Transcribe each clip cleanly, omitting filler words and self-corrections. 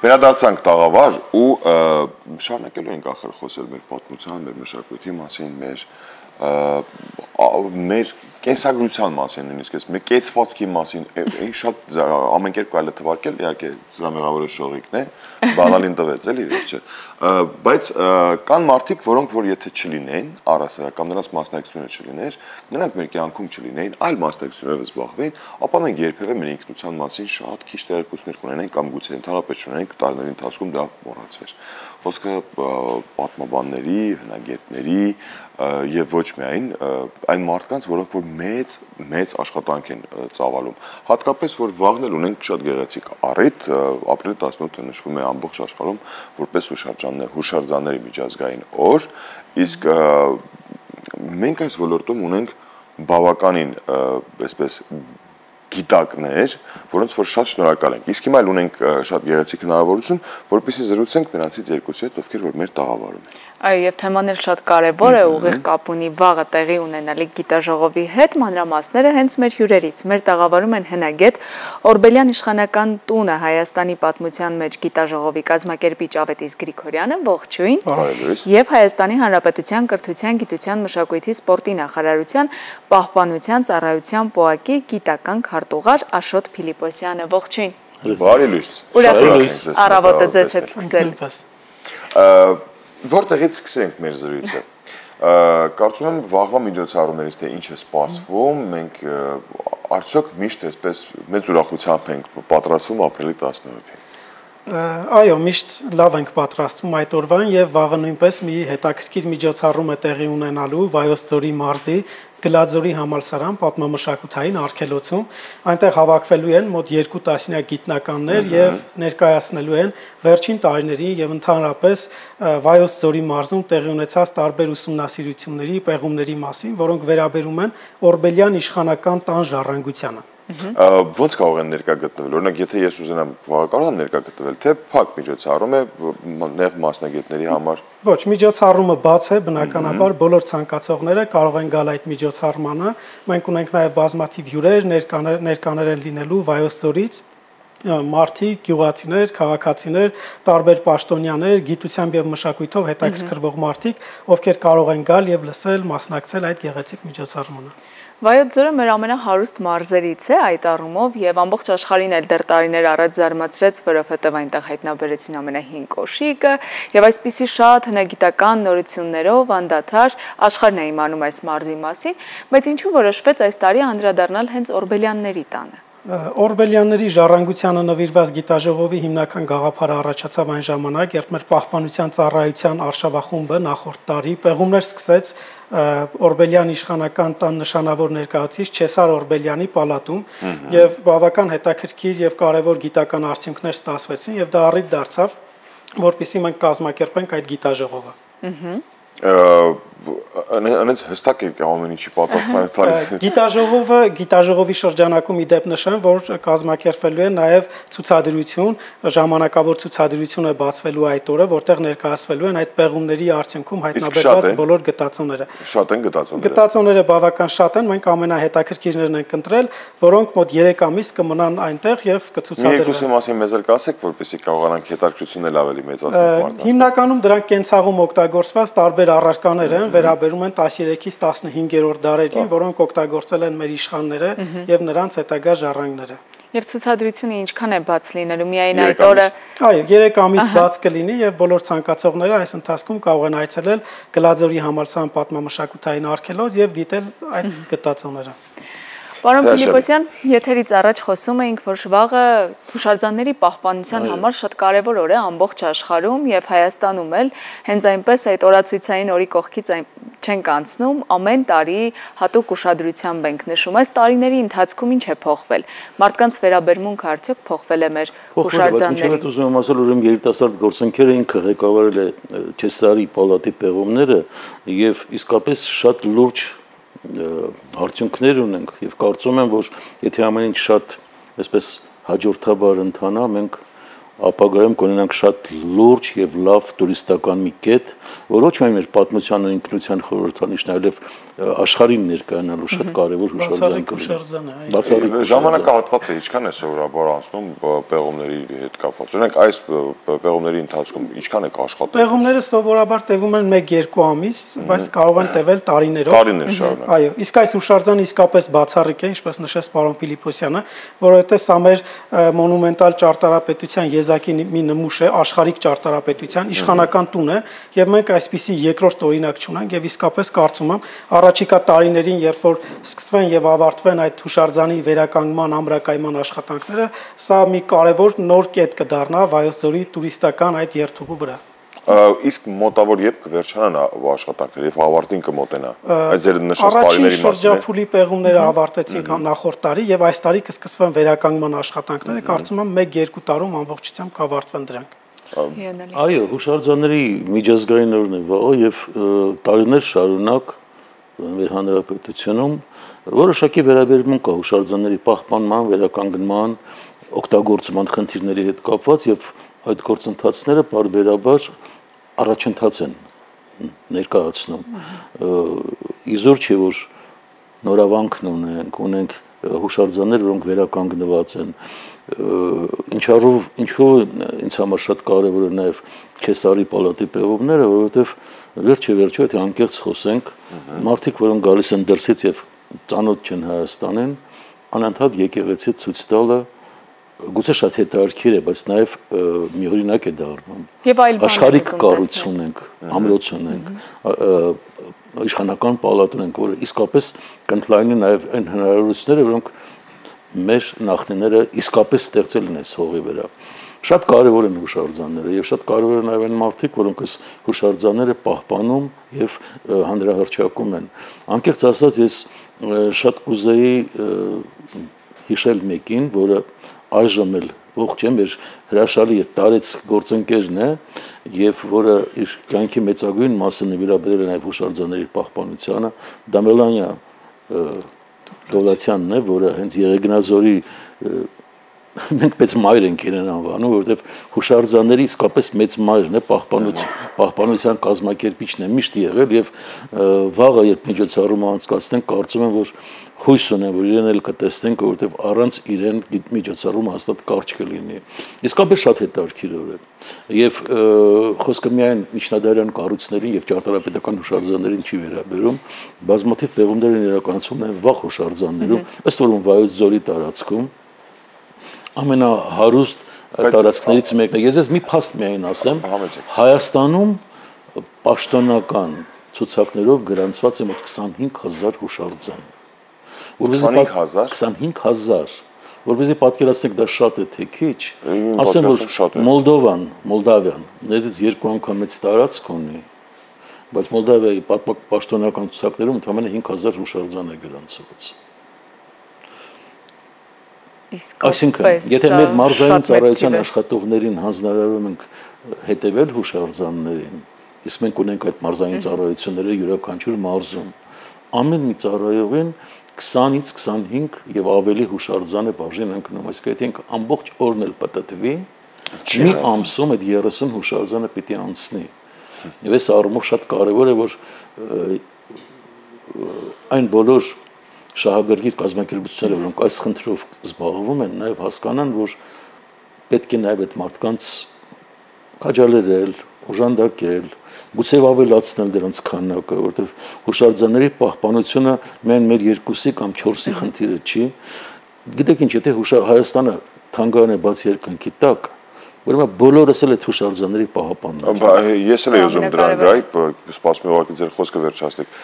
Վերադարձանք տաղավար ու շարունակելու ենք ախր խոսել մեր պատմության, մեր մշակույթի մասին, մեր կենսագրության մասին, նույնիսկ մեր կեցվածքի մասին, շատ ամեն կերպ կարելի է թվարկել, իհարկե դրա մեղավորը շողիկն է, բանալին տվեց, էլի վերջը, բայց կան մարդիկ, որոնք որ եթե չլինեն, առհասարակ կամ նրանց մասնակցությունը չլիներ, նրանք մեր կյանքում չլինեին, այլ մասնակցություններով զբաղվեին, ապա մենք երբևէ մեր ինքնության մասին շատ քիչ տեղեկություններ կունենայինք կամ գուցե ընդհանրապես չունենայինք տարիների ընթացքում դա մոռացվեր։ Խոսքը պատմաբանների, հնագետների եւ ոչ միայն այն մարդկանց, որոնք որ մեծ աշխատանք են ծավալում։ Հատկապես որ վաղն էլ ունենք շատ գեղեցիկ առիթ, ապրիլի 18-ը նշվում է ամբողջ աշխարհում որպես հուշարձանների միջազգային օր, իսկ մենք այս ոլորտում ունենք բավականին, այսպես գիտակներ, որոնց որ շատ շնորհակալ ենք։ Իսկ հիմա էլ ունենք շատ գեղեցիկ հնարավորություն, որպեսզի զրուցենք նրանցից երկուսի հետ, ովքեր որ մեր տաղավարում են։ Այո, եւ թեման էլ շատ կարեւոր է, ուղիղ կապ ունի վաղը տեղի ունենալիք գիտաժողովի հետ, մանրամասները հենց մեր հյուրերից։ Մեր տաղավարում են հնագետ Օրբելյան իշխանական տունը Հայաստանի պատմության մեջ գիտաժողովի կազմակերպիչ Ավետիս Գրիգորյանը, ողջույն, եւ Հայաստանի Հանրապետության կրթության, գիտության, մշակույթի, սպորտի նախարարության պահպանության ծառայության ՊՕԱԿ-ի գիտական քարտուղար Աշոտ Փիլիպոսյանը, ողջույն։ Բարի լույս։ Ուրախ առավոտը ձեզ հետ սկսել։ Որտեղից սկսենք մեր զրույցը։ Կարծում եմ վաղվա միջոցառումներից թե ինչ է սպասվում, մենք արդյոք միշտ այսպես մեծ ուրախությամբ ենք պատրաստվում ապրիլի 17-ին։ Այո, միշտ լավ ենք պատրաստվում այդ օրվան եւ վաղը նույնպես մի հետաքրքիր միջոցառում է տեղի ունենալու Վայոց ձորի մարզի Գլաձորի համալսարան պատմամշակութային արգելոցում, այնտեղ հավաքվելու են մոտ 2 տասնյակ գիտնականներ եւ ներկայացնելու են վերջին տարիների եւ ընդհանրապես Վայոց ձորի մարզում տեղի ունեցած տարբեր ուսումնասիրությունների, պեղումների մասին, որոնք վերաբերում են Օրբելյան իշխանական տան ժառանգությանը։ Ոնց կարող են ներկա գտնվել, օրինակ եթե ես ուզենամ կարող եմ ներկա գտնվել, թե փակ միջոցառում է նեղ մասնագետների համար։ Ոչ, միջոցառումը բաց է, բնականաբար բոլոր ցանկացողները կարող են գալ այդ միջոցառմանը։ Մենք ունենք նաև բազմաթիվ հյուրեր, ներկաներ են լինելու Վայոց ձորից, մարդիկ, գյուղացիներ, քաղաքացիներ, տարբեր պաշտոնյաներ, գիտությամբ եւ մշակույթով հետաքրքրվող մարդիկ, ովքեր կարող են գալ եւ լսել, մասնակցել այդ գեղեցիկ միջոցառմանը։ Վայոց ձորը մեր ամենահարուստ մարզերից է այդ առումով եւ ամբողջ աշխարհին էլ դեռ տարիներ առաջ զարմացրեց, որովհետեւ այնտեղ հայտնաբերեցին ամենահին կոշիկը եւ այսպիսի շատ հնագիտական նորություններով անդադար աշխարհն է իմանում այս մարզի մասին, բայց ինչու որոշվեց այս տարի անդրադառնալ հենց Օրբելյանների տանը։ Օրբելյանների ժառանգությանը նվիրված գիտաժողովի հիմնական գաղափարը առաջացավ այն ժամանակ, երբ մեր պահպանության ծառայության արշավախումբը նախորդ տարի պեղումներ սկսեց Օրբելյան իշխանական տան նշանավոր ներկայացուցիչ Չեսար Օրբելյանի պալատում եւ բավական հետաքրքիր եւ կարեւոր գիտական արդյունքներ ստացվեցին եւ դա առիթ դարձավ, որպեսզի մենք կազմակերպենք այդ գիտաժողովը։ Անենց հստակ է ամեն ինչի պատասխանը տալիս։ Գիտաժողովի շրջանակում ի դեպ նշեմ, որ կազմակերպվելու է նաև ցուցադրություն, ժամանակավոր ցուցադրություն է բացվելու այդ օրը, որտեղ ներկայացվելու են այդ պեղումների արդյունքում հայտնաբերված բոլոր գտածոները։ Շատ են գտածոները։ Գտածոները բավական շատ են, մենք ամենահետաքրքիրներն ենք ընտրել, որոնք մոտ 3 ամիս կմնան այնտեղ եւ կցուցադրվեն։ Երկուսի մասին մեզ էլ կասեք, որպեսզի կարողանանք հետաքրքրությունն էլ ավելի մեծացնել մարդկանց։ Հիմնականում դրանք կենցաղում օգտագործված տարբեր առարկաներ են, վերաբերում են 13-ից 15-րդ դարերին, որոնք օգտագործել են մեր իշխանները եւ նրանց հետագա ժառանգները։ Եվ ցուցադրությունը ինչքան է բաց լինելու, միայն այդ օրը։ Այո, 3 ամիս բաց կլինի եւ բոլոր ցանկացողները այս ընթացքում կարող են այցելել Գլաձորի համալսարան պատմամշակութային արգելոց եւ դիտել այդ գտածոները։ Պարոն Փիլիպոսյան, եթերից առաջ խոսում էինք, որ վաղը հուշարձանների պահպանության համար շատ կարևոր օր է ամբողջ աշխարհում եւ Հայաստանում էլ հենց այնպես այդ օրացույցային օրի կողքից չենք անցնում, ամեն տարի հատուկ ուշադրությամբ ենք նշում։ Այս տարիների ընթացքում ինչ է փոխվել։ Մարդկանց վերաբերմունքը արդյոք փոխվել է մեր հուշարձաններին։ Ես ուզում եմ ասել, ուրեմն երիտասարդ գործընկերը ինքը ղեկավարել է Չեսարի պալատի պեղումները եւ իսկապես շատ լուրջ արդյունքներ ունենք եւ կարծում եմ, որ եթե ամեն ինչ շատ այսպես հաջորդաբար ընթանա, մենք ապագայում կունենանք շատ լուրջ եւ լավ տուրիստական մի կետ, որ ոչ միայն մեր պատմության ու ինքնության խորհրդանիշն, այլև աշխարհին ներկայանալու շատ կարևոր հուշարձան է։ Բացառիկ ժամանակահատվածը ինչքան է սովորաբար անցնում պեղումների հետ կապված։ Օրինակ այս պեղումների ընթացքում ինչքան եք աշխատել։ Պեղումները սովորաբար տևում են 1-2 ամիս, բայց կարող են տևել տարիներով։ Տարիներ շարունակ։ Այո, իսկ այս հուշարձանը իսկապես բացառիկ է, ինչպես նշեց պարոն Փիլիպոսյանը, որովհետեւ սա մեր մոնումենտալ ճարտարապետության եզակի մի նմուշ է, աշխարհիկ ճարտարապետության իշխանական տուն է, եւ մենք այսպիսի երկրորդ օրինակ չունենք եւ իսկապես կարծում եմ առաջիկա տարիներին, երբ որ սկսվեն եւ ավարտվեն այդ հուշարձանի վերականգնման, ամրակայման աշխատանքները, սա մի կարևոր նոր կետ կդառնա Վայոց ձորի տուրիստական այդ երթուղու վրա։ Իսկ մոտավոր երբ կվերջանան աշխատանքները եւ ավարտին կմոտենա։ Այդ ձեր նշած տարիների մասին։ Առաջին շրջափուլի պեղումները ավարտեցինք նախորդ տարի եւ այս տարի կսկսվեն վերականգնման աշխատանքները, կարծում եմ 1-2 տարում ամբողջությամբ կավարտվեն դրանք։ Այո, հուշարձանների միջազգային օրն է վաղը եւ տարիներ շարունակ մեր հանրապետությունում որոշակի վերաբերմունք կա հուշարձանների պահպանման, վերականգնման, օգտագործման խնդիրների հետ կապված եւ այդ գործընթացները բարբերաբար առաջընթաց են ներկայացնում։ Իզուր չէ որ նորավանքն ունենք հուշարձաններ, որոնք վերականգնված են։ Ինչով ինձ համար շատ կարևոր է նաև Քեսարի պալատի պեղումները, որովհետև վերջը եթե անկեղծ խոսենք, մարդիկ, որոնք գալիս են դրսից եւ ծանոթ չեն Հայաստանին, անընդհատ եկեղեցի ցույց տալը գուցե շատ հետաքրքիր է, բայց նաև մի օրինակ է դառնում։ Աշխարհիկ կառույց ունենք, ամրոց ունենք, իշխանական պալատ ունենք, որը իսկապես կընդլայնի նաև այն հնարավորությունները, որոնք մեր նախնիները իսկապես ստեղծել են այս հողի վրա։ Շատ կարևոր են հուշարձանները եւ շատ կարևոր են նաև այն մարդիկ, որոնք այս հուշարձանները պահպանում եւ հանրահռչակում են։ Անկեղծ ասած, ես շատ կուզեի հիշել մեկին, որը այժմ էլ ողջ է մեր հրաշալի եւ տարեց գործընկերն է եւ որը իր կյանքի մեծագույն մասը նվիրաբերել է նաեւ հուշարձանների պահպանությանը, Դամելանյա Դոլացյանն է, որը հենց Եղեգնազորի մենք մեծ մայր ենք իրեն անվանում, որովհետև հուշարձանների իսկապես մեծ մայրն է, պահպանության կազմակերպիչն է միշտ եղել եւ վաղը երբ միջոցառումը անցկացնենք, կարծում եմ, որ հույս ունեմ, որ իրեն էլ կտեսնենք, որովհետև առանց իրեն միջոցառումը հաստատ կարճ կլինի։ Իսկապես շատ հետաքրքիր է։ Եվ խոսքը միայն միջնադարյան կառույցներին եւ ճարտարապետական հուշարձաններին չի վերաբերում, բազմաթիվ պեղումներ են իրականացվում նաեւ վաղ հուշարձաններում, ըստ որում Վայոց ձորի տարածքում ամենահարուստ տարածքներից մեկն է։ Ես մի փաստ միայն ասեմ, Հայաստանում պաշտոնական ցուցակներով գրանցված է մոտ 25000 հուշարձան։ 25000, որովհետեւ պատկերացնեք դա շատ է թե քիչ, ասեմ որ Մոլդավիան նեզից 2 անգամ մեծ տարածք ունի, բայց Մոլդավիայի պաշտոնական ցուցակներում ընդամենը 5000 հուշարձան է գրանցված։ Այսինքն, եթե մեր մարզային ծառայության աշխատողներին հանձնարարում ենք հետևել հուշարձաններին, իսկ մենք ունենք այդ մարզային ծառայությունները յուրաքանչյուր մարզում, ամեն մի ծառայողին 20-ից 25 եւ ավելի հուշարձան է բաժին ընկնում, այսինքն ամբողջ օրն էլ պատտվի, մի ամսում այդ 30 հուշարձանը պիտի անցնի։ Եվ այս առումով շատ կարեւոր է, որ այն բոլոր շահագրգիռ կազմակերպությունները, որոնք այս խնդրով զբաղվում են, նաև հասկանան, որ պետք է նաև այդ մարդկանց քաջալերել, օժանդակել, գուցե ավելացնել դրանց քանակը, որովհետև հուշարձանների պահպանությունը միայն մեր 2-ի կամ 4-ի խնդիրը չի։ Գիտեք ինչ, եթե Հայաստանը թանգարան է բաց երկնքի տակ, ուրեմն բոլորս էլ այդ հուշարձանների պահպանն են։ Ես էլ ուզում դրան գայի, սպասում եմ ուղղակի ձեր խոսքը վերջացնեք։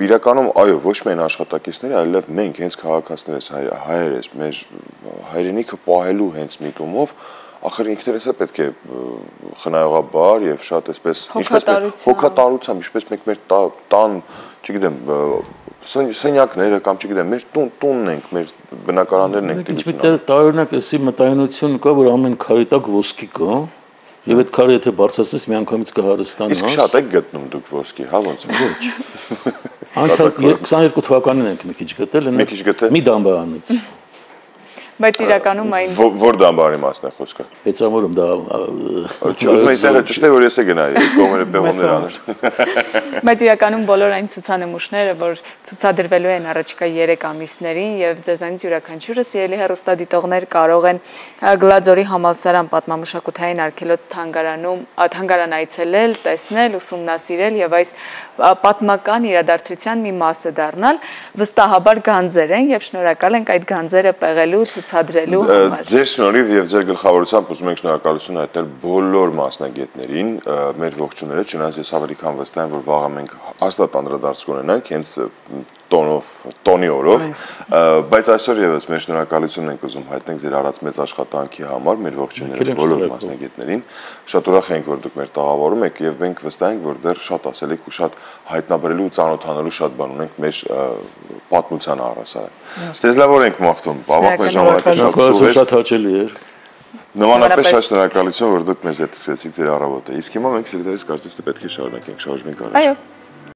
Իրականում այո, ոչ միայն աշխատակիցները, այլև մենք հենց քաղաքացիներս, հայերս, մեր հայրենիքը պահելու հենց միտումով, ախր ինքներս է պետք է խնայողաբար եւ շատ այսպես, ինչպես հոգատարությամբ, ինչպես մենք մեր տան, չգիտեմ, սենյակները կամ չգիտեմ, մեր տունն ենք, մեր բնակարաններն ենք դիպեցնում։ Ինչ-որ տարօրինակ էսի մտայնություն կա, որ ամեն քարի տակ ոսկի կա, եւ այդ քարը եթե բարձրացնես միանգամից կհարստանաս։ Իսկ շատ եք գտնում դուք ոսկի, հա ոնց։ Ոչ։ Անցյալ 22 թվականին ենք մի քիչ գտել, մի դամբարանից։ Բայց իրականում այն որ դամբարի մասն է խոսքը։ Հեծամորում դա Ուզում եմ այդտեղը ճիշտ է որ ես է գնայի կողմերը պեղումներ աներ։ Բայց իրականում բոլոր այն ցուցանմուշները, որ ցուցադրվելու են առաջիկա 3 ամիսներին եւ ձեզանից յուրաքանչյուրը սիրելի հեռուստադիտողներ կարող են Գլաձորի համալսարան պատմամշակութային արգելոց թանգարան այցելել, տեսնել, ուսումնասիրել եւ այս պատմական իրադարձության մի մասը դառնալ, վստահաբար գանձեր են եւ շնորհակալ ենք այդ գանձերը պեղելու, ցուցադրելու համար։ Ձեր շնորհիվ եւ ձեր գլխավորությամբ ուզում ենք շնորհակալություն հայտնել բոլոր մասնագետներին, մեր ողջունները, չնայած ես ավելի քան վստահ եմ, որ վաղը մենք հաստատ անդրադարձ կունենանք հենց տոնի օրով, բայց այսօր եւս մեր շնորհակալությունն ենք ուզում հայտնենք ձեր արած մեծ աշխատանքի համար, մեր ողջունները բոլոր մասնագետներին։ Շատ ուրախ ենք, որ դուք մեր տաղավարում եք եւ մենք վստահ ենք, որ դեռ շատ ասելիք ու շատ հայտնաբերելու ու ծանոթանալու շատ բան ունենք մեր պատմության առասարակ։ Ձեզ լավ ենք մաղթում, բավական ժամանակը շատ հաճելի էր։ Նմանապես շատ շնորհակալություն, որ դուք մեզ հետ սկսեցիք ձեր առավոտը։ Իսկ հիմա մենք սիրելիներս կարծես թե պետք է շարունակենք շարժվենք առաջ։ Այո։